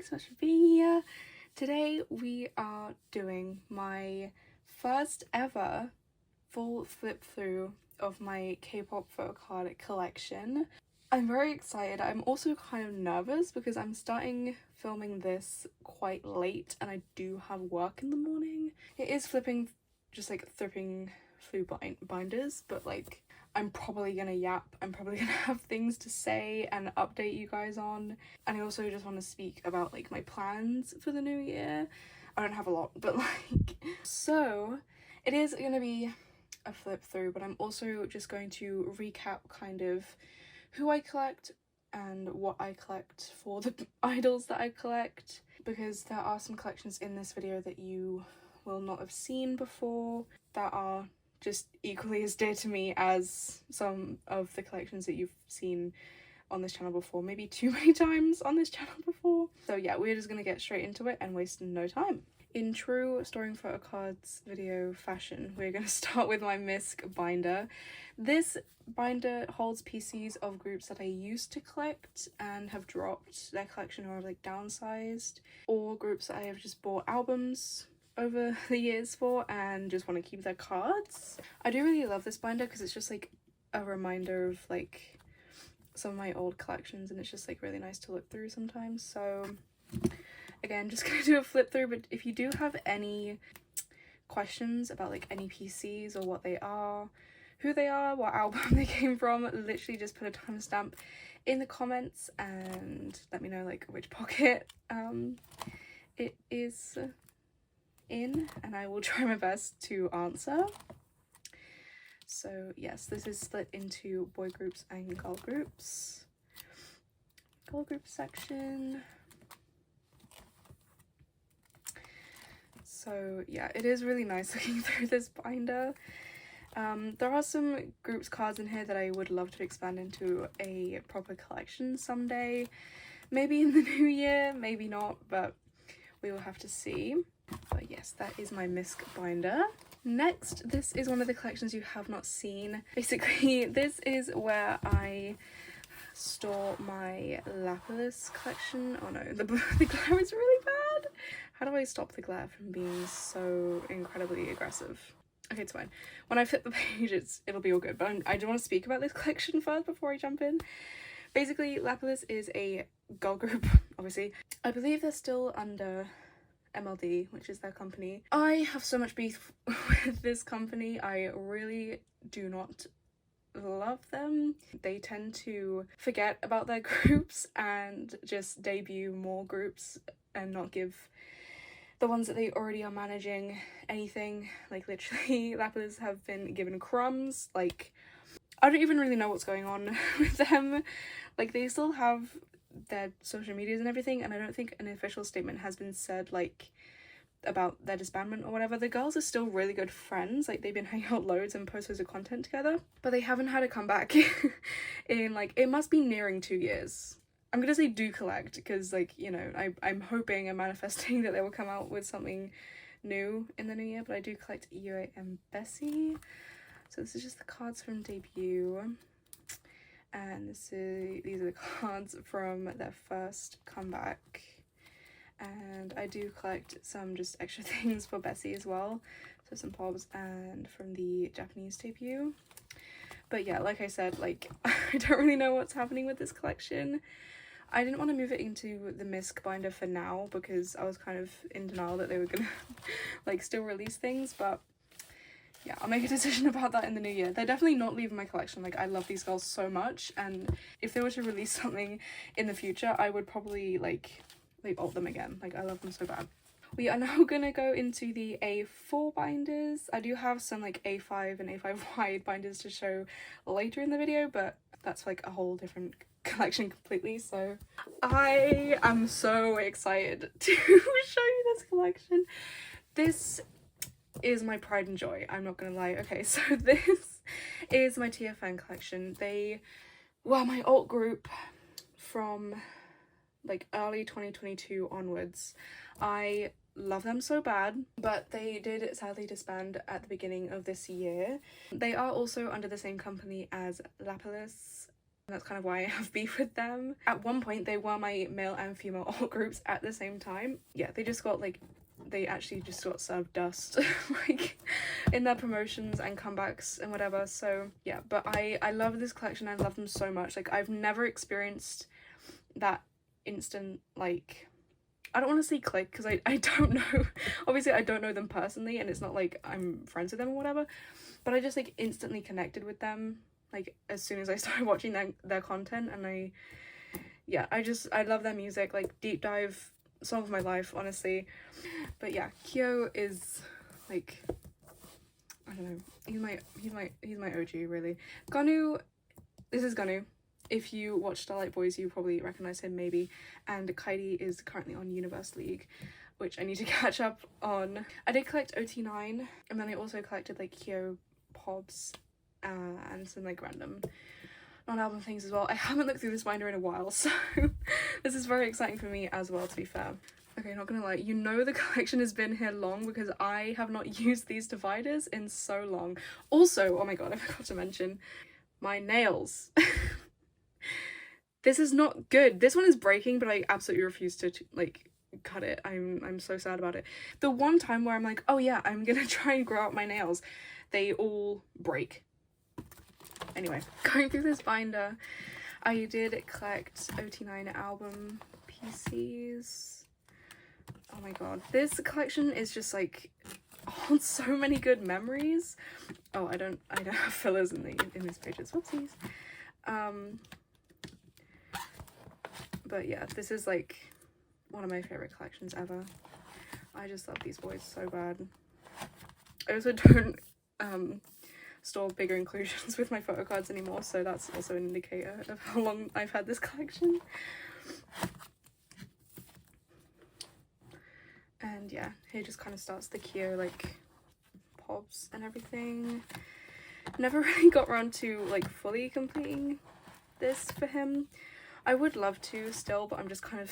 so much for being here. Today we are doing my first ever full flip through of my K-pop photocard collection. I'm very excited. I'm also kind of nervous because I'm starting filming this quite late and I do have work in the morning. It is flipping, just like flipping through binders, but like I'm probably gonna yap. I'm probably gonna have things to say and update you guys on. And I also just want to speak about like my plans for the new year. I don't have a lot, but like, so it is gonna be a flip through, but I'm also just going to recap kind of who I collect and what I collect for the idols that I collect, because there are some collections in this video that you will not have seen before that are just equally as dear to me as some of the collections that you've seen on this channel before, maybe too many times on this channel before. So yeah, we're just gonna get straight into it and waste no time. In true storing photocards video fashion, we're gonna start with my misc binder. This binder holds PCs of groups that I used to collect and have dropped their collection or like downsized, or groups that I have just bought albums over the years for and just want to keep their cards. I do really love this binder because it's just like a reminder of like some of my old collections, and it's just like really nice to look through sometimes. So again, just gonna do a flip through, but if you do have any questions about like any PCs or what they are, who they are, what album they came from, literally just put a timestamp in the comments and let me know like which pocket it is in, and I will try my best to answer. So yes, this is split into boy groups and girl groups. Girl group section. So yeah, it is really nice looking through this binder. There are some groups cards in here that I would love to expand into a proper collection someday. Maybe in the new year, maybe not, but we will have to see. But yes, that is my misc binder. Next, this is one of the collections you have not seen. Basically, this is where I store my lapillus collection. Oh no, the glare is really bad. How do I stop the glare from being so incredibly aggressive? Okay, it's fine. When I flip the page, it'll be all good. But I do want to speak about this collection first before I jump in. Basically, lapillus is a girl group, obviously. I believe they're still under MLD, which is their company. I have so much beef with this company. I really do not love them. They tend to forget about their groups and just debut more groups and not give the ones that they already are managing anything. Like literally, lapillus have been given crumbs. Like, I don't even really know what's going on with them. Like, they still have their social medias and everything, and I don't think an official statement has been said like about their disbandment or whatever. The girls are still really good friends, like they've been hanging out loads and post loads of content together, but they haven't had a comeback in like, it must be nearing 2 years. I'm gonna say do collect because like, you know, I'm hoping and manifesting that they will come out with something new in the new year, but I do collect yunah and bessie. So this is just the cards from debut. And these are the cards from their first comeback. And I do collect some just extra things for Bessie as well. So some pobs and from the Japanese debut. But yeah, like I said, like I don't really know what's happening with this collection. I didn't want to move it into the misc binder for now because I was kind of in denial that they were gonna like still release things, but yeah, I'll make a decision about that in the new year. They're definitely not leaving my collection. Like, I love these girls so much, and if they were to release something in the future, I would probably like alt them again. Like, I love them so bad. We are now gonna go into the A4 binders. I do have some like A5 and A5 wide binders to show later in the video, but that's like a whole different collection completely. So I am so excited to show you this collection. This is my pride and joy, I'm not gonna lie. Okay, so this is my TFN collection. They were my alt group from like early 2022 onwards. I love them so bad, but they did sadly disband at the beginning of this year. They are also under the same company as lapillus That's kind of why I have beef with them. At one point, they were my male and female alt groups at the same time. Yeah, they just got like, they actually just got served dust like in their promotions and comebacks and whatever. So yeah, but I love this collection. I love them so much. Like, I've never experienced that instant, like, I don't want to say click because I don't know. Obviously, I don't know them personally, and it's not like I'm friends with them or whatever, but I just like instantly connected with them like as soon as I started watching their content. And I love their music. Like, deep dive song of my life, honestly. But yeah, Kyo is like, I don't know, he's my OG, really. Gonu, this is Gonu. If you watch Starlight Boys, you probably recognize him, maybe. And Kaidi is currently on Universe League, which I need to catch up on. I did collect OT9, and then I also collected like Kyo, Pobs, and some like random non-album things as well. I haven't looked through this binder in a while, so this is very exciting for me as well, to be fair. Okay, not gonna lie, you know the collection has been here long because I have not used these dividers in so long. Also, oh my god, I forgot to mention my nails. This is not good. This one is breaking, but I absolutely refuse to like cut it. I'm so sad about it. The one time where I'm like, oh yeah, I'm gonna try and grow out my nails, they all break. Anyway, going through this binder, I did collect OT9 album PCs. Oh my god, this collection is just like holds so many good memories. Oh, I don't have fillers in these pages. Whoopsies. But yeah, this is like one of my favorite collections ever. I just love these boys so bad. I also don't store bigger inclusions with my photocards anymore, so that's also an indicator of how long I've had this collection. And yeah, here just kind of starts the Kyo like pobs and everything. Never really got around to like fully completing this for him. I would love to still, but I'm just kind of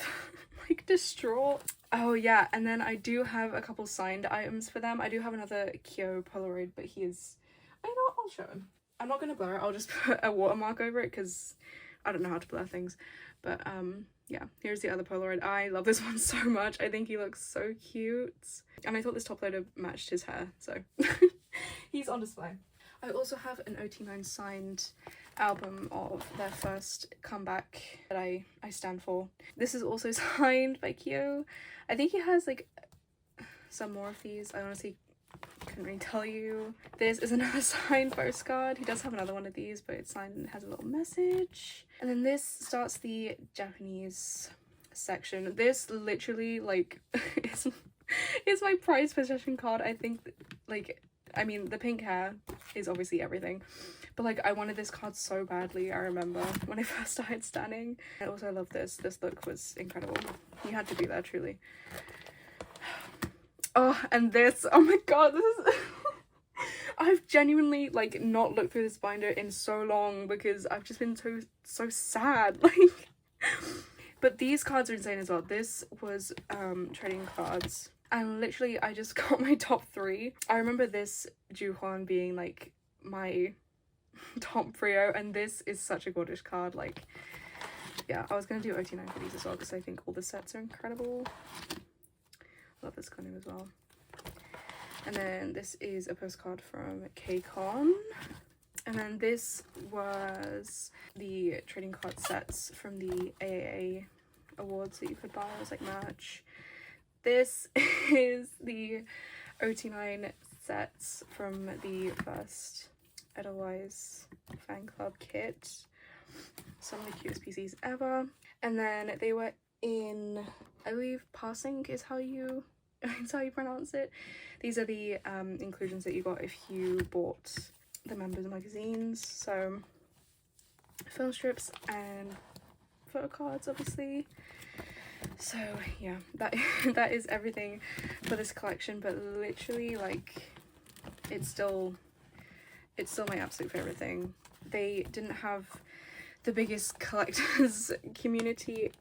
like distraught. Oh yeah, and then I do have a couple signed items for them. I do have another Kyo Polaroid, but he is, I know what, I'll show him. I'm not gonna blur it, I'll just put a watermark over it because I don't know how to blur things. But yeah, here's the other Polaroid. I love this one so much. I think he looks so cute. And I thought this top loader matched his hair, so he's on display. I also have an OT9 signed album of their first comeback that I stand for. This is also signed by Kyo. I think he has like some more of these. I honestly couldn't really tell you. This is another signed postcard. He does have another one of these, but it's signed and has a little message. And then this starts the Japanese section. This literally like is my prized possession card. I think like, I mean, the pink hair is obviously everything, but like I wanted this card so badly. I remember when I first started standing. I also love this. This look was incredible. You had to be there, truly. Oh, and this, oh my god, this is I've genuinely like not looked through this binder in so long because I've just been so sad, like. But these cards are insane as well. This was trading cards, and literally I just got my top 3. I remember this Juhwan being like my top trio, and this is such a gorgeous card. Like, yeah, I was gonna do OT9 for these as well because I think all the sets are incredible. Love this Konu as well. And then this is a postcard from KCON. And then this was the trading card sets from the AAA awards that you could buy. It was like merch. This is the OT9 sets from the first Edelweiss fan club kit. Some of the cutest PCs ever. And then they were in, I believe passing is how you pronounce it. These are the inclusions that you got if you bought the members magazines. So film strips and photo cards, obviously. So yeah, that is everything for this collection. But literally, like, it's still my absolute favorite thing. They didn't have the biggest collectors community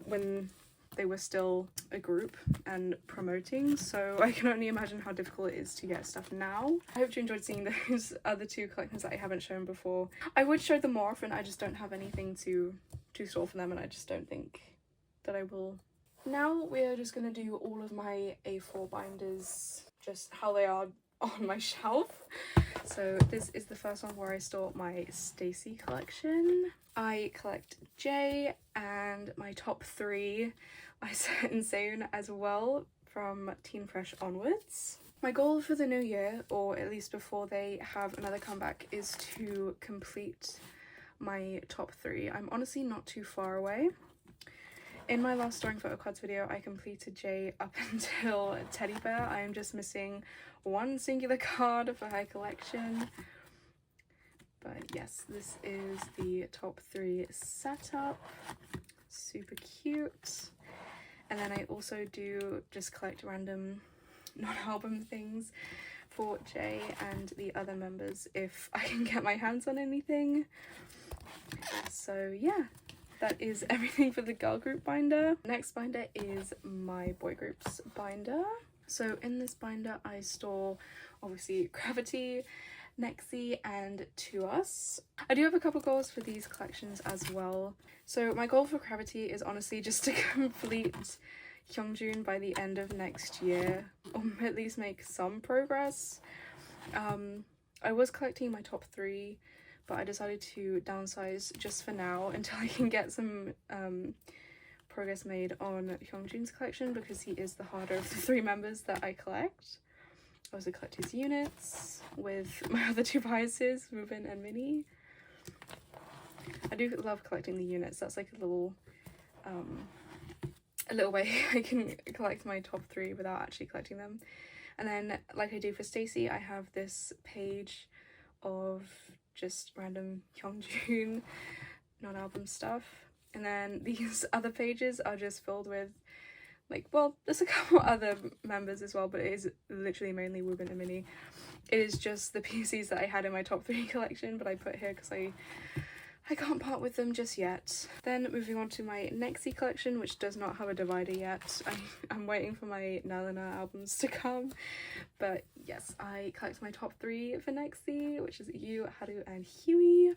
when they were still a group and promoting, so I can only imagine how difficult it is to get stuff now. I hope you enjoyed seeing those other two collections that I haven't shown before. I would show them more often, I just don't have anything to store for them, and I just don't think that I will. Now we are just going to do all of my A4 binders just how they are on my shelf. So this is the first one where I store my stayc collection. I collect J, and my top 3 I set in sejeong as well from Teen Fresh onwards. My goal for the new year, or at least before they have another comeback, is to complete my top 3. I'm honestly not too far away. In my last storing photocards video, I completed J up until Teddy Bear. I am just missing one singular card for her collection. But yes, this is the top 3 setup. Super cute. And then I also do just collect random non-album things for J and the other members if I can get my hands on anything. So yeah, that is everything for the girl group binder. Next binder is my boy groups binder. So in this binder I store obviously Cravity, nexz, and To Us. I do have a couple goals for these collections as well. So my goal for Cravity is honestly just to complete Hyunjae by the end of next year, or at least make some progress. I was collecting my top 3, but I decided to downsize just for now until I can get some progress made on Hyunjae's collection, because he is the harder of the 3 members that I collect. I also collect his units with my other 2 biases, Reuben and Minnie. I do love collecting the units. That's like a little way I can collect my top 3 without actually collecting them. And then, like I do for stayc, I have this page of just random Hyunjae non-album stuff. And then these other pages are just filled with, like, well, there's a couple other members as well, but it is literally mainly Reuben and Minnie. It is just the PCs that I had in my top 3 collection, but I put here because I can't part with them just yet. Then moving on to my nexz collection, which does not have a divider yet. I'm waiting for my Nalina albums to come. But yes, I collect my top 3 for nexz, which is Yu, Haru, and Huey.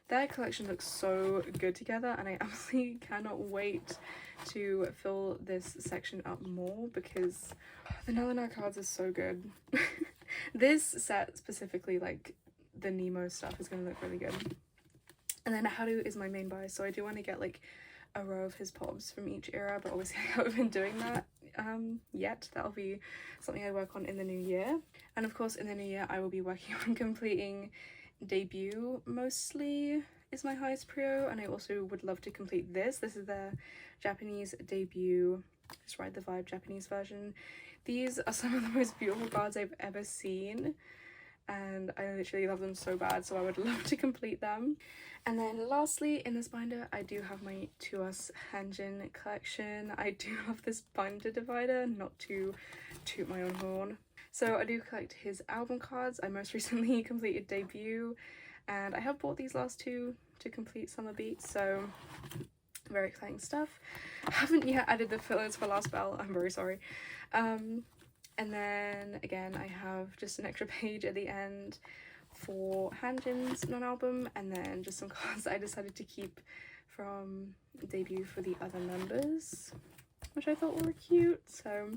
Their collection looks so good together, and I absolutely cannot wait to fill this section up more because the Nalina cards are so good. This set specifically, like the Nemo stuff, is going to look really good. And then Haru is my main buy, so I do want to get like a row of his pobs from each era, but obviously I haven't been doing that yet. That'll be something I work on in the new year. And of course in the new year I will be working on completing Debut, mostly is my highest prio, and I also would love to complete this. This is their Japanese debut, just Ride the Vibe Japanese version. These are some of the most beautiful cards I've ever seen, and I literally love them so bad, so I would love to complete them. And then lastly in this binder I do have my To Us Hanjin collection. I do love this binder divider, not to toot my own horn. So I do collect his album cards. I most recently completed Debut, and I have bought these last 2 to complete Summer Beats, so very exciting stuff. I haven't yet added the fillers for Last Bell, I'm very sorry. And then again I have just an extra page at the end for Hanjin's non-album, and then just some cards that I decided to keep from Debut for the other members, which I thought were cute. So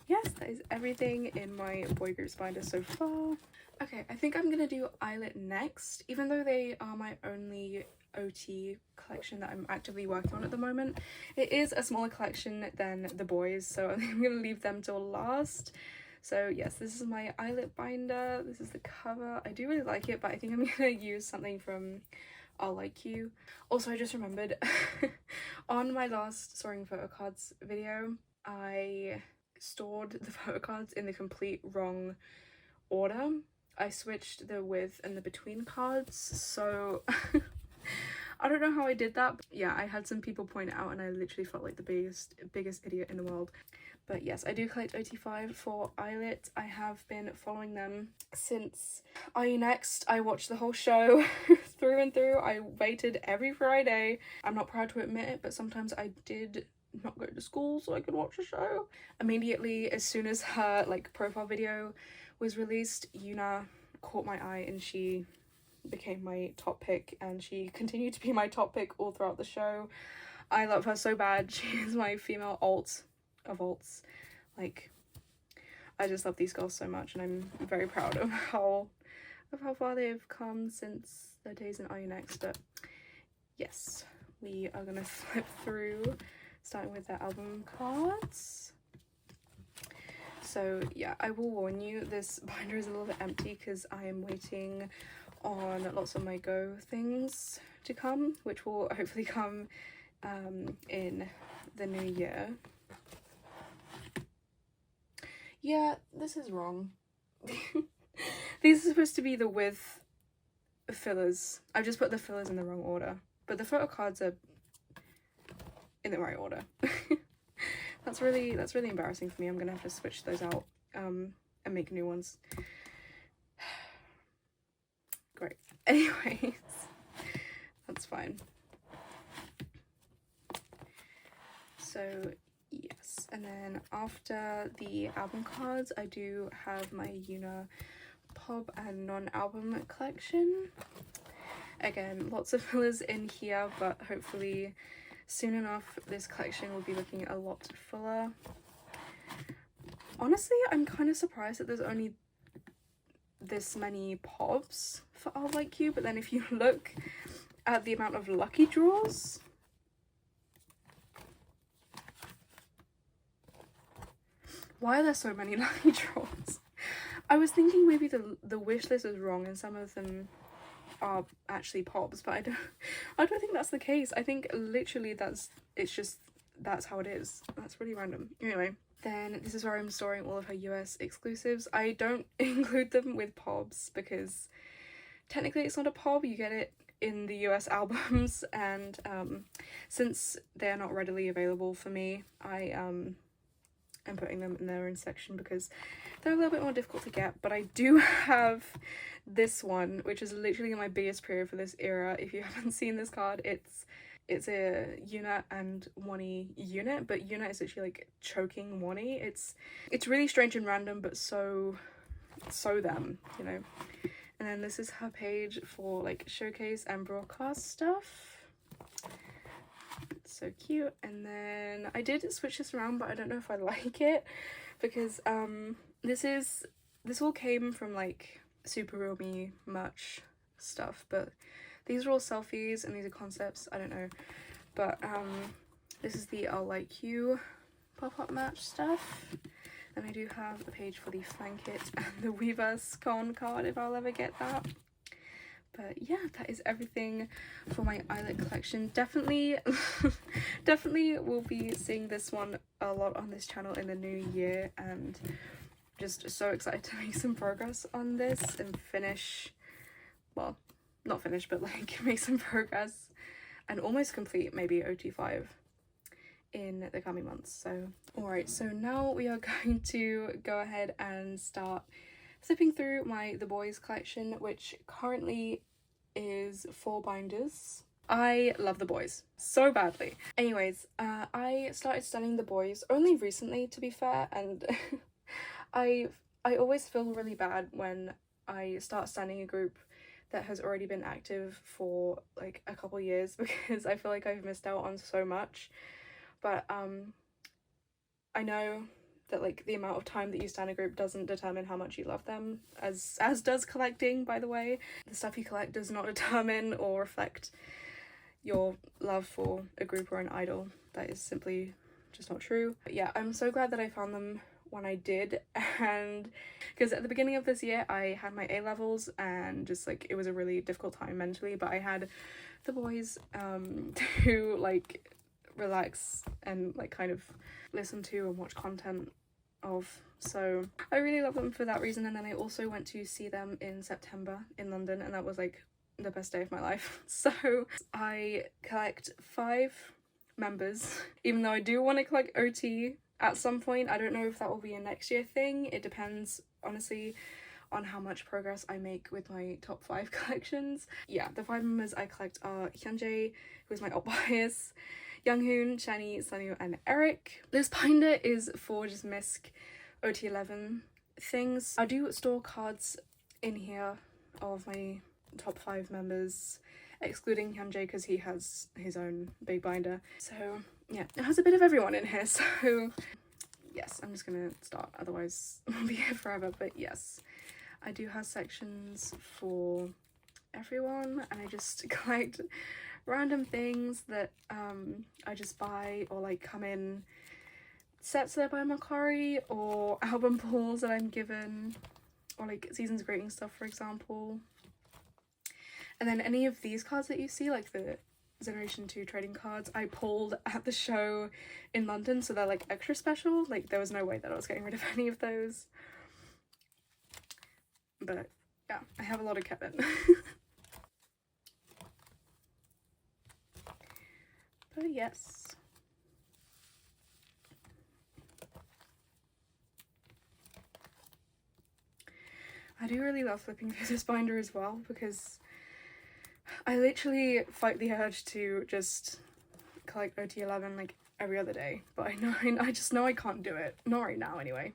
yes, that is everything in my boy groups binder so far. Okay, I think I'm gonna do illit next, even though they are my only OT collection that I'm actively working on at the moment. It is a smaller collection than the boys, so I think I'm gonna leave them till last. So yes, this is my illit binder. This is the cover. I do really like it, but I think I'm gonna use something from I'll Like You. Also, I just remembered on my last storing photocards video, I stored the photocards in the complete wrong order. I switched the with and the between cards, so I don't know how I did that, but yeah, I had some people point it out and I literally felt like the biggest idiot in the world. But yes, I do collect OT5 for illit. I have been following them since Are You Next? I watched the whole show through and through. I waited every Friday. I'm not proud to admit it, but sometimes I did not go to school so I could watch a show. Immediately, as soon as her like profile video was released, Yunah caught my eye and she became my top pick, and she continued to be my top pick all throughout the show. I love her so bad. She is my female alt of alts. Like, I just love these girls so much, and I'm very proud of how far they've come since their days in IUNEXT. But yes, we are gonna flip through, starting with their album cards. So yeah, I will warn you, this binder is a little bit empty because I am waiting on lots of my Go things to come, which will hopefully come in the new year. Yeah, this is wrong. These are supposed to be the with fillers. I've just put the fillers in the wrong order, but the photo cards are in the right order. That's really embarrassing for me. I'm gonna have to switch those out and make new ones. Great. Anyways, that's fine. So yes, and then after the album cards, I do have my Yunah pop and non-album collection. Again, lots of fillers in here, but hopefully soon enough this collection will be looking a lot fuller. Honestly, I'm kind of surprised that there's only this many pobs for I'll Like You, but then if you look at the amount of lucky draws, why are there so many lucky draws? I was thinking maybe the wish list is wrong and some of them are actually pobs, but I don't think that's the case. I think literally that's how it is. That's really random. Anyway, then this is where I'm storing all of her US exclusives. I don't include them with pobs because technically it's not a pob, you get it in the US albums, and since they're not readily available for me, I am putting them in their own section because they're a little bit more difficult to get. But I do have this one, which is literally my biggest period for this era. If you haven't seen this card, it's a Yunah and Wonnie unit, but Yunah is actually like choking Wonnie. It's really strange and random, but so them, you know. And then this is her page for like showcase and broadcast stuff. It's so cute. And then I did switch this around, but I don't know if I like it because this all came from like Super Real Me merch stuff, but these are all selfies and these are concepts, I don't know. But this is the I'll Like You pop-up merch stuff. And I do have a page for the Flank It and the Weavers Con card if I'll ever get that. But yeah, that is everything for my illit collection. Definitely will be seeing this one a lot on this channel in the new year, and just so excited to make some progress on this and finish, well, not finish, but like make some progress and almost complete maybe OT5 in the coming months. So alright, so now we are going to go ahead and start flipping through the boys collection, which currently is 4 binders. I love the boys so badly. Anyways, I started studying the boys only recently, to be fair, and I always feel really bad when I start standing a group that has already been active for like a couple years because I feel like I've missed out on so much. But I know that like the amount of time that you stand a group doesn't determine how much you love them, as does collecting, by the way. The stuff you collect does not determine or reflect your love for a group or an idol. That is simply just not true. But yeah, I'm so glad that I found them when I did, and because at the beginning of this year I had my A levels and just like it was a really difficult time mentally, but I had the boys to like relax and like kind of listen to and watch content of, so I really love them for that reason. And then I also went to see them in September in London, and that was like the best day of my life. So I collect 5 members, even though I do want to collect OT at some point. I don't know if that will be a next year thing. It depends honestly on how much progress I make with my top 5 collections. Yeah, the 5 members I collect are Hyunjae, who is my alt bias, Younghoon, Chanhee, Sunwoo, and Eric. This binder is for just misc OT11 things. I do store cards in here of my top 5 members, excluding Hyunjae because he has his own big binder. So yeah, it has a bit of everyone in here. So yes, I'm just gonna start, otherwise I'll be here forever. But yes, I do have sections for everyone, and I just collect random things that I just buy, or like come in sets that I buy in Macari, or album pulls that I'm given, or like seasons greeting stuff, for example. And then any of these cards that you see, like the Generation 2 trading cards, I pulled at the show in London, so they're like extra special. Like there was no way that I was getting rid of any of those. But yeah, I have a lot of Kevin. But yes. I do really love flipping through this binder as well, because I literally fight the urge to just collect OT11 like every other day, but I just know I can't do it. Not right now anyway.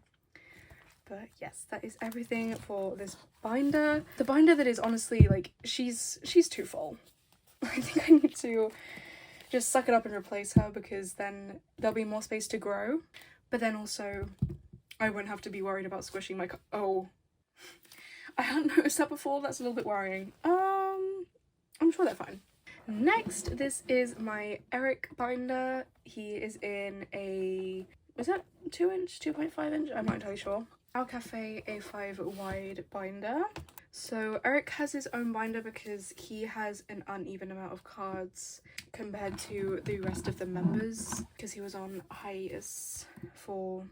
But yes, that is everything for this binder. The binder that is honestly like, she's too full. I think I need to just suck it up and replace her, because then there'll be more space to grow. But then also I won't have to be worried about squishing my oh, I hadn't noticed that before. That's a little bit worrying. I'm sure they're fine. Next, this is my Eric binder. He is in a, is that 2 inch, 2.5 inch? I'm not entirely sure. Our Cafe A5 wide binder. So Eric has his own binder because he has an uneven amount of cards compared to the rest of the members, because he was on hiatus for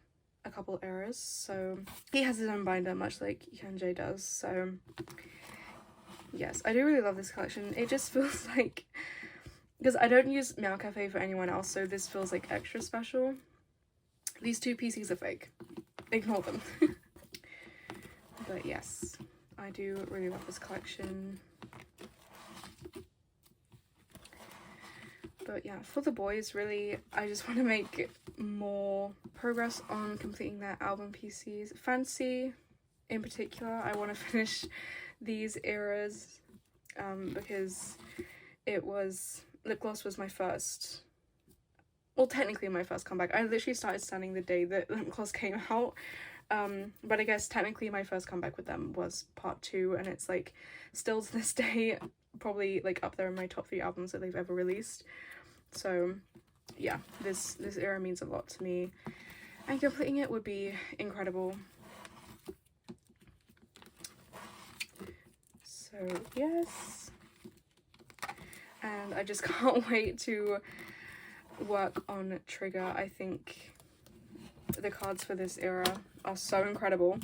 a couple eras. So he has his own binder, much like Hyunjae does. So yes, I do really love this collection. It just feels like, because I don't use Meow Cafe for anyone else, so this feels like extra special. These 2 PCs are fake. Ignore them. But yes, I do really love this collection. But yeah, for the boys, really, I just want to make more progress on completing their album PCs. Fancy, in particular, I want to finish these eras, because it was, lip gloss was my first, well, technically my first comeback. I literally started standing the day that lip gloss came out, but I guess technically my first comeback with them was part 2, and it's like still to this day probably like up there in my top 3 albums that they've ever released. So yeah, this era means a lot to me, and completing it would be incredible. So yes, and I just can't wait to work on Trigger. I think the cards for this era are so incredible,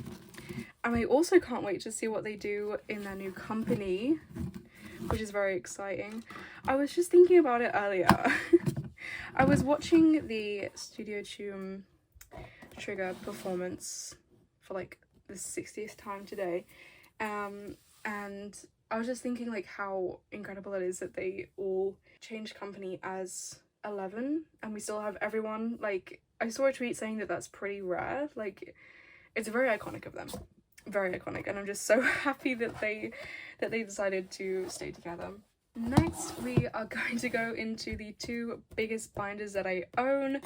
and I also can't wait to see what they do in their new company, which is very exciting. I was just thinking about it earlier. I was watching the Studio Tune Trigger performance for like the 60th time today, and I was just thinking like how incredible it is that they all changed company as 11 and we still have everyone. Like, I saw a tweet saying that that's pretty rare. Like, it's very iconic of them, very iconic, and I'm just so happy that they decided to stay together. Next, we are going to go into the 2 biggest binders that I own.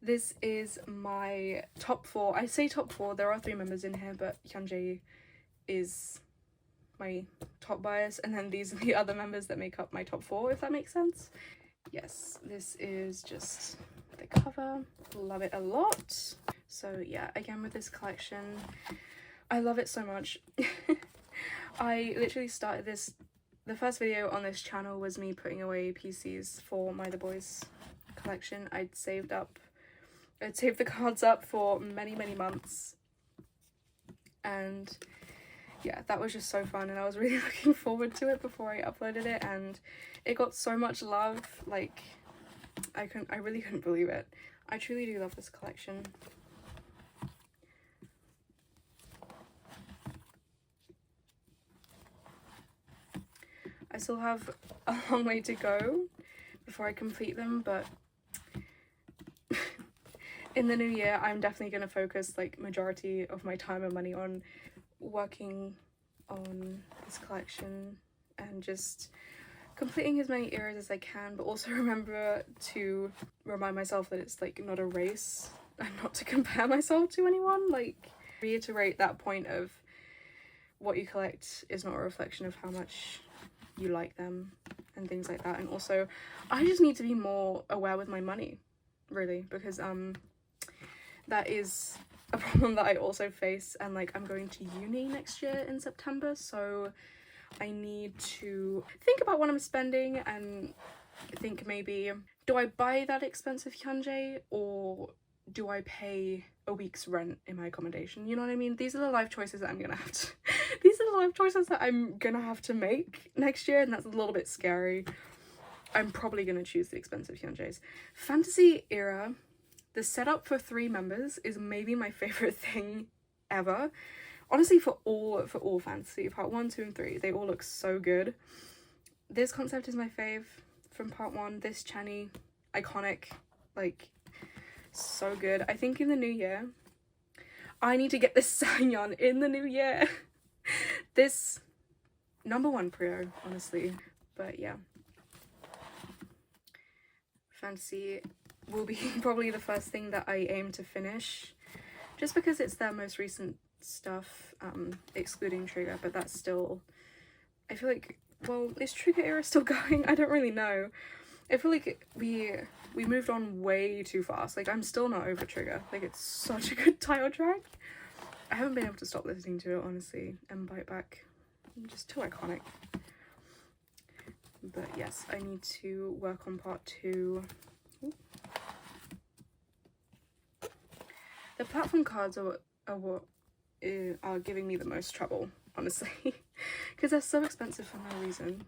This is my top 4. I say top 4, there are 3 members in here, but Hyunjae is my top bias, and then these are the other members that make up my top 4, if that makes sense. Yes, this is just the cover. Love it a lot. So yeah, again with this collection, I love it so much. I literally started this, the first video on this channel was me putting away PCs for my The Boys collection. I'd saved the cards up for many months, and yeah, that was just so fun, and I was really looking forward to it before I uploaded it, and it got so much love. Like, I really couldn't believe it. I truly do love this collection. I still have a long way to go before I complete them, but in the new year, I'm definitely going to focus like majority of my time and money on working on this collection and just completing as many eras as I can, but also remember to remind myself that it's like not a race and not to compare myself to anyone. Like, reiterate that point of what you collect is not a reflection of how much you like them and things like that. And also, I just need to be more aware with my money, really, because that is a problem that I also face. And like, I'm going to uni next year in September, so I need to think about what I'm spending and think maybe, do I buy that expensive hyunjae or do I pay a week's rent in my accommodation? You know what I mean? These are the life choices that I'm gonna have to these are the life choices that I'm gonna have to make next year, and that's a little bit scary. I'm probably gonna choose the expensive hyunjaes. Fantasy era, the setup for 3 members is maybe my favorite thing ever. Honestly, for all fantasy, part 1, 2, and 3, they all look so good. This concept is my fave from part 1. This chanhee, iconic, like, so good. I think in the new year, I need to get this sejeong in the new year. This #1 prio, honestly. But yeah, fantasy will be probably the first thing that I aim to finish, just because it's their most recent stuff, excluding Trigger, but that's still, I feel like, well, is Trigger era still going? I don't really know. I feel like we moved on way too fast. Like, I'm still not over Trigger. Like, it's such a good title track. I haven't been able to stop listening to it, honestly, and Bite Back, just too iconic. But yes, I need to work on part 2. Ooh. The platform cards are what are giving me the most trouble, honestly, because they're so expensive for no reason.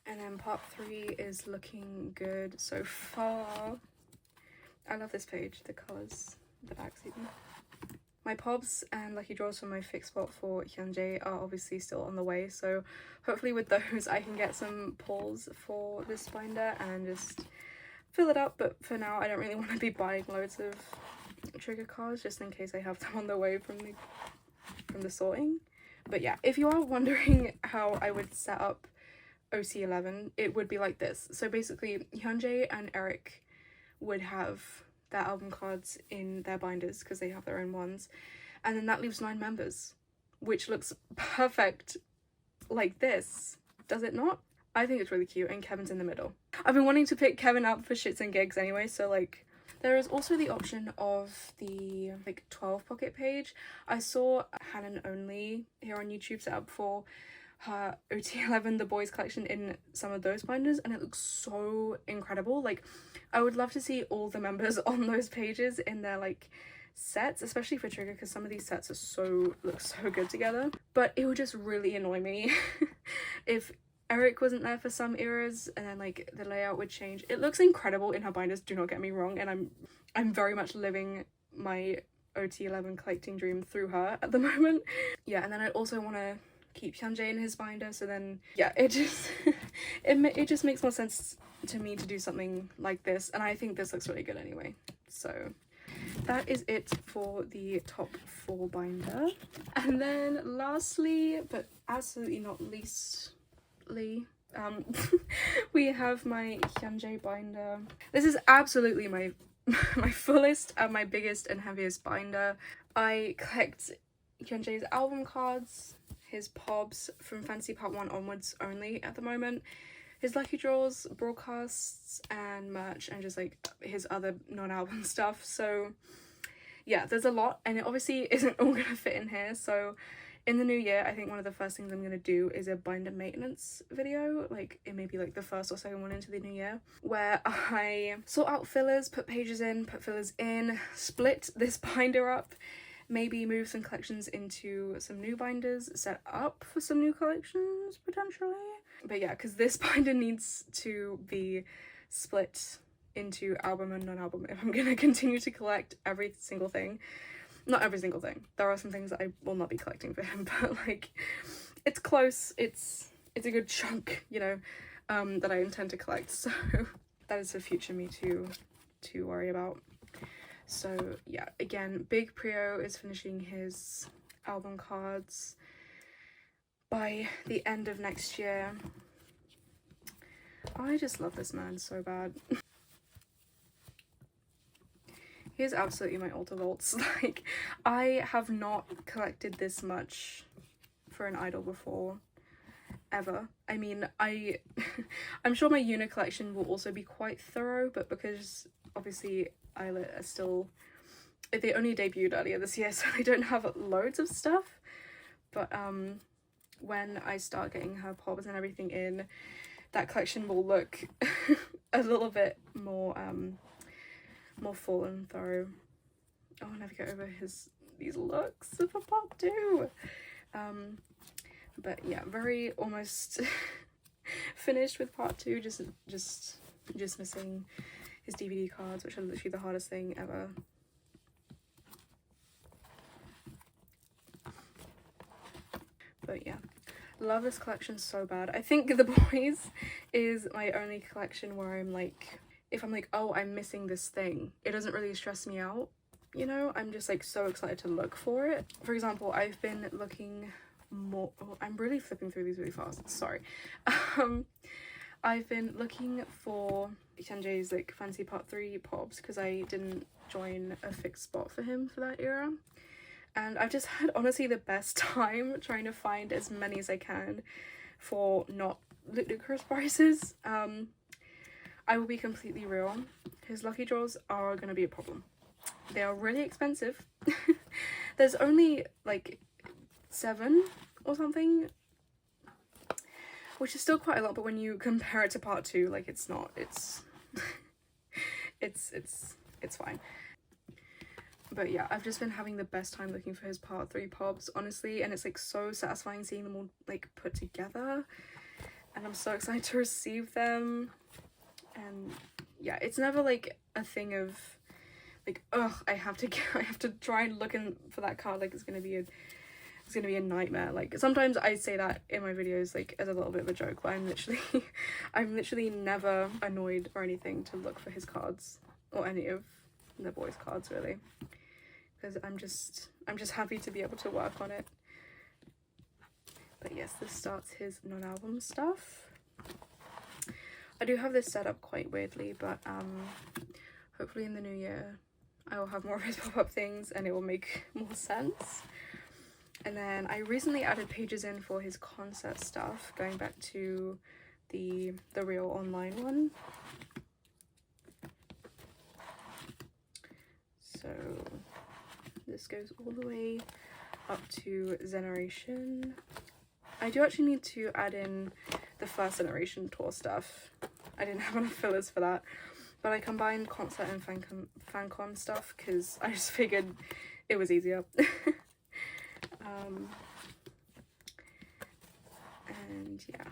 And then part 3 is looking good so far. I love this page, the colours, the backs even. My pobs and lucky draws for my fixed spot for Hyunjae are obviously still on the way, so hopefully with those I can get some pulls for this binder and just fill it up. But for now, I don't really want to be buying loads of Trigger cards, just in case I have them on the way from the sorting. But yeah, if you are wondering how I would set up OC11, it would be like this. So basically, Hyunjae and Eric would have their album cards in their binders because they have their own ones, and then that leaves 9 members, which looks perfect like this, does it not? I think it's really cute, and Kevin's in the middle. I've been wanting to pick Kevin up for shits and gigs anyway, so like, there is also the option of the like 12 pocket page. I saw Hanan Only here on YouTube set up for her OT11 the boys collection in some of those binders, and it looks so incredible. Like, I would love to see all the members on those pages in their like sets, especially for Trigger, because some of these sets are look so good together. But it would just really annoy me if Eric wasn't there for some eras and then like the layout would change. It looks incredible in her binders, do not get me wrong, and I'm very much living my OT11 collecting dream through her at the moment. Yeah, and then I also want to keep Hyunjae in his binder, so then yeah, it just it just makes more sense to me to do something like this, and I think this looks really good anyway. So that is it for the top 4 binder. And then lastly, but absolutely not leastly, we have my Hyunjae binder. This is absolutely my fullest and my biggest and heaviest binder. I collect Hyunjae's album cards, his pobs from Fantasy Part 1 onwards only at the moment, his lucky draws, broadcasts, and merch, and just like his other non-album stuff. So yeah, there's a lot, and it obviously isn't all gonna fit in here. So in the new year, I think one of the first things I'm gonna do is a binder maintenance video. Like, it may be like the first or second one into the new year, where I sort out fillers, put pages in, put fillers in, split this binder up, maybe move some collections into some new binders, set up for some new collections potentially. But yeah, because this binder needs to be split into album and non-album if I'm gonna continue to collect every single thing. Not every single thing, there are some things that I will not be collecting for him, but like, it's close, it's a good chunk, you know. that I intend to collect, so that is a future me to worry about. So yeah, again, Big Prio is finishing his album cards by the end of next year. I just love this man so bad. He is absolutely my altar vaults. Like, I have not collected this much for an idol before, ever. I mean, I'm sure my Yunah collection will also be quite thorough, but because obviously illit are still, they only debuted earlier this year, so they don't have loads of stuff. But when I start getting her pobs and everything in, that collection will look a little bit more full and thorough. Oh, I'll never get over these looks of a pop too. But yeah, very almost finished with part 2, just missing his DVD cards, which are literally the hardest thing ever. But yeah, love this collection so bad. I think the boyz is my only collection where I'm like, if I'm like, oh, I'm missing this thing, it doesn't really stress me out, you know? I'm just like so excited to look for it. For example, I've been looking more, oh, I'm really flipping through these really fast, sorry. I've been looking for Hyunjae's like Fancy Part 3 pobs because I didn't join a fixed spot for him for that era. And I've just had honestly the best time trying to find as many as I can for not ludicrous prices. I will be completely real, his lucky draws are going to be a problem. They are really expensive. There's only like 7 or something, which is still quite a lot, but when you compare it to part 2, like it's not, it's fine. But yeah, I've just been having the best time looking for his part 3 pobs, honestly, and it's like so satisfying seeing them all like put together, and I'm so excited to receive them. And yeah, it's never like a thing of like, ugh, I have to try and look for that card, like it's gonna be a nightmare. Like sometimes I say that in my videos like as a little bit of a joke, but I'm literally never annoyed or anything to look for his cards or any of the boys' cards really, because I'm just happy to be able to work on it. But yes, this starts his non-album stuff. I do have this set up quite weirdly, but hopefully in the new year I will have more of his pop-up things and it will make more sense. And then I recently added pages in for his concert stuff, going back to the real online one. So this goes all the way up to Generation. I do actually need to add in the first Generation tour stuff. I didn't have enough fillers for that, but I combined concert and fancon stuff because I just figured it was easier. And yeah,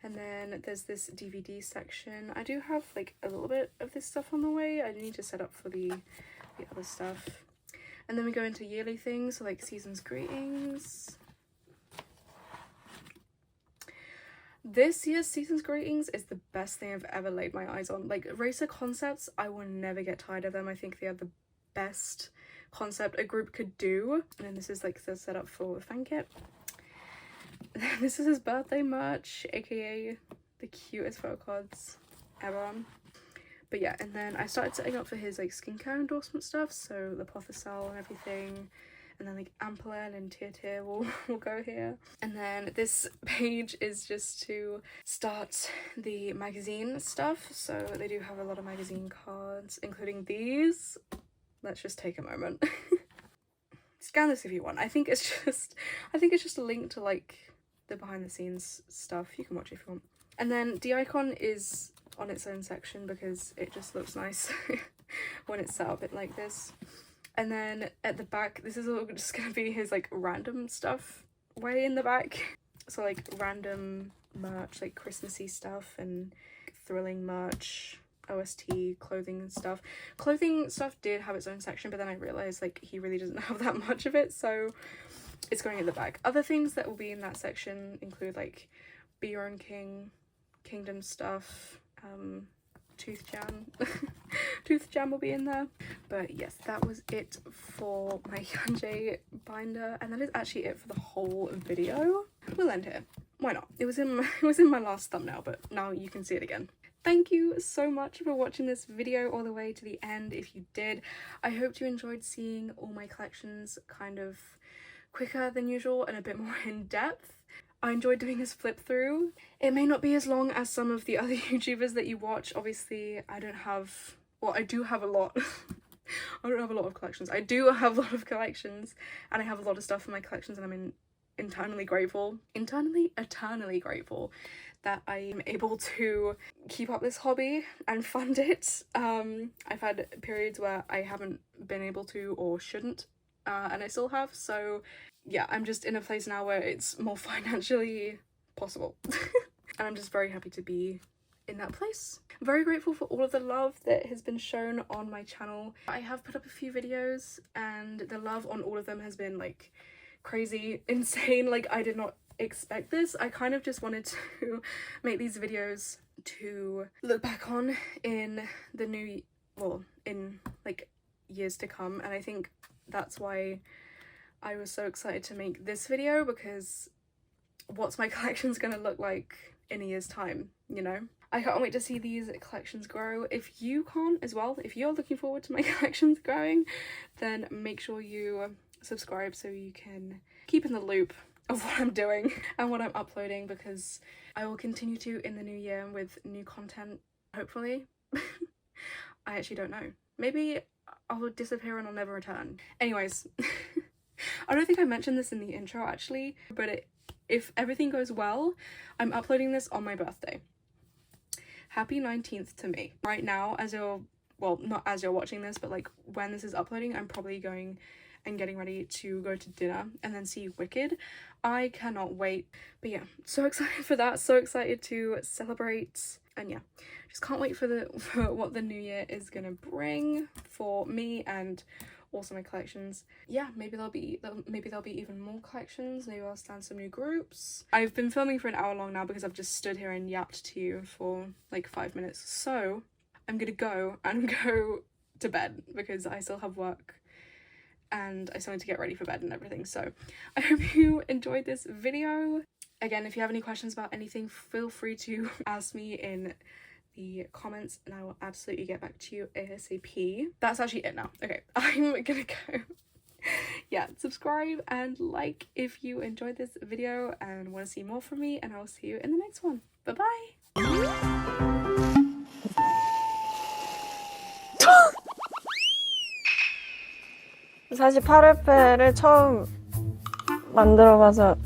and then there's this DVD section. I do have like a little bit of this stuff on the way. I need to set up for the other stuff. And then we go into yearly things, so like season's greetings. This year's season's greetings is the best thing I've ever laid my eyes on. Like racer concepts, I will never get tired of them. I think they are the best concept a group could do. And then this is like the setup for fan kit. This is his birthday merch, aka the cutest photocards ever. But yeah, and then I started setting up for his like skincare endorsement stuff, so the Pothicel and everything, and then like Ampoule and Tier will go here. And then this page is just to start the magazine stuff, so they do have a lot of magazine cards, including these. Let's just take a moment. Scan this if you want. I think it's just a link to like the behind the scenes stuff. You can watch it if you want. And then the icon is on its own section because it just looks nice when it's set up like this. And then at the back, this is all just gonna be his like random stuff way in the back. So like random merch, like Christmassy stuff and thrilling merch, OST, clothing and stuff. Clothing stuff did have its own section, but then I realized like he really doesn't have that much of it, so it's going in the back. Other things that will be in that section include like Be Your Own King, Kingdom stuff, Tooth Jam. Tooth Jam will be in there. But yes, that was it for my Hyunjae binder, and that is actually it for the whole video. We'll end here. Why not? It was in my last thumbnail, but now you can see it again. Thank you so much for watching this video all the way to the end. If you did, I hope you enjoyed seeing all my collections kind of quicker than usual and a bit more in depth. I enjoyed doing this flip through. It may not be as long as some of the other YouTubers that you watch. Obviously, I don't have, well, I do have a lot. I don't have a lot of collections. I do have a lot of collections, and I have a lot of stuff in my collections, and I'm eternally grateful that I am able to keep up this hobby and fund it. I've had periods where I haven't been able to or shouldn't, and I still have, so yeah, I'm just in a place now where it's more financially possible. And I'm just very happy to be in that place. I'm very grateful for all of the love that has been shown on my channel. I have put up a few videos and the love on all of them has been like crazy, insane. Like, I did not expect this. I kind of just wanted to make these videos to look back on in the new, well, in like years to come, and I think that's why I was so excited to make this video, because what's my collections gonna look like in a year's time, you know? I can't wait to see these collections grow. If you can't as well, if you're looking forward to my collections growing, then make sure you subscribe so you can keep in the loop of what I'm doing and what I'm uploading, because I will continue to in the new year with new content, hopefully. I actually don't know. Maybe I'll disappear and I'll never return. Anyways, I don't think I mentioned this in the intro actually, but if everything goes well, I'm uploading this on my birthday. Happy 19th to me. Right now, as you're, well, not as you're watching this, but like when this is uploading, I'm probably going and getting ready to go to dinner and then see Wicked. I cannot wait. But yeah, so excited for that, so excited to celebrate, and yeah, just can't wait for what the new year is gonna bring for me and also my collections. Yeah, maybe there'll be even more collections. Maybe I'll stand some new groups. I've been filming for an hour long now because I've just stood here and yapped to you for like 5 minutes, so I'm gonna go to bed because I still have work and I still need to get ready for bed and everything. So I hope you enjoyed this video. Again, if you have any questions about anything, feel free to ask me in the comments and I will absolutely get back to you ASAP. That's actually it now. Okay, I'm gonna go. Yeah, subscribe and like if you enjoyed this video and want to see more from me, and I will see you in the next one. Bye bye. 사실 8회패를 처음 만들어봐서